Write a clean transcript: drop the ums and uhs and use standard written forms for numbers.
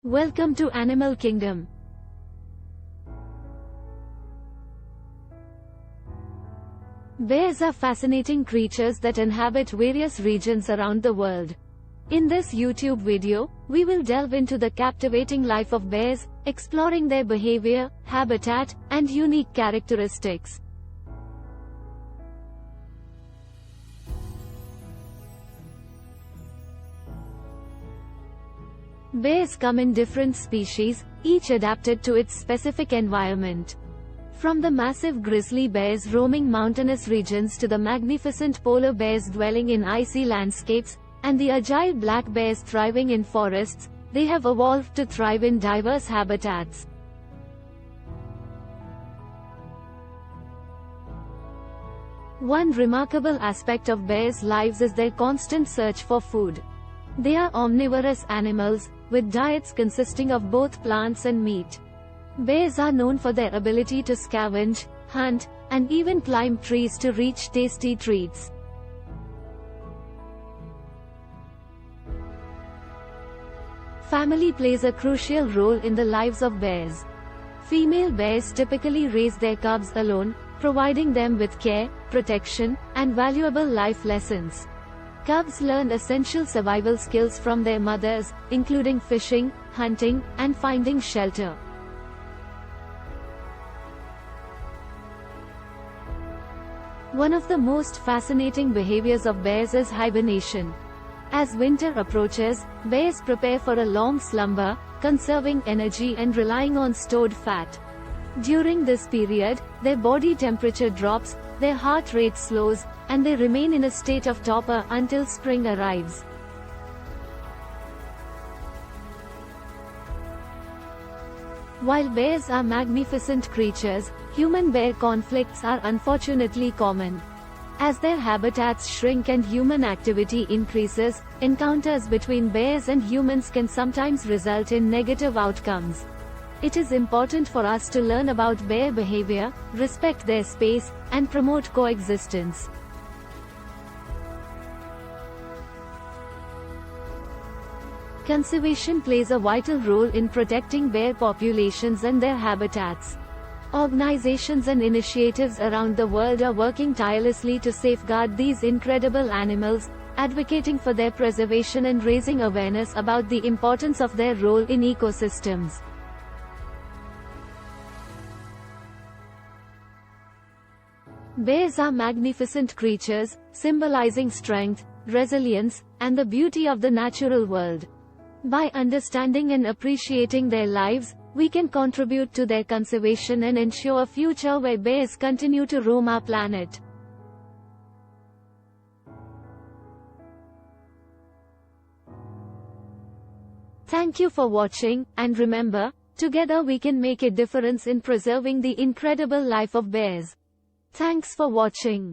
Welcome to Animal Kingdom. Bears are fascinating creatures that inhabit various regions around the world. In this YouTube video, we will delve into the captivating life of bears, exploring their behavior, habitat, and unique characteristics. Bears come in different species, each adapted to its specific environment. From the massive grizzly bears roaming mountainous regions to the magnificent polar bears dwelling in icy landscapes, and the agile black bears thriving in forests, they have evolved to thrive in diverse habitats. One remarkable aspect of bears' lives is their constant search for food. They are omnivorous animals, with diets consisting of both plants and meat. Bears are known for their ability to scavenge, hunt, and even climb trees to reach tasty treats. Family plays a crucial role in the lives of bears. Female bears typically raise their cubs alone, providing them with care, protection, and valuable life lessons. Cubs learn essential survival skills from their mothers, including fishing, hunting, and finding shelter. One of the most fascinating behaviors of bears is hibernation. As winter approaches, bears prepare for a long slumber, conserving energy and relying on stored fat. During this period, their body temperature drops, their heart rate slows, and they remain in a state of torpor until spring arrives. While bears are magnificent creatures, human bear conflicts are unfortunately common. As their habitats shrink and human activity increases, encounters between bears and humans can sometimes result in negative outcomes. It is important for us to learn about bear behavior, respect their space, and promote coexistence. Conservation plays a vital role in protecting bear populations and their habitats. Organizations and initiatives around the world are working tirelessly to safeguard these incredible animals, advocating for their preservation and raising awareness about the importance of their role in ecosystems. Bears are magnificent creatures, symbolizing strength, resilience, and the beauty of the natural world. By understanding and appreciating their lives, we can contribute to their conservation and ensure a future where bears continue to roam our planet. Thank you for watching, and remember, together we can make a difference in preserving the incredible life of bears. Thanks for watching.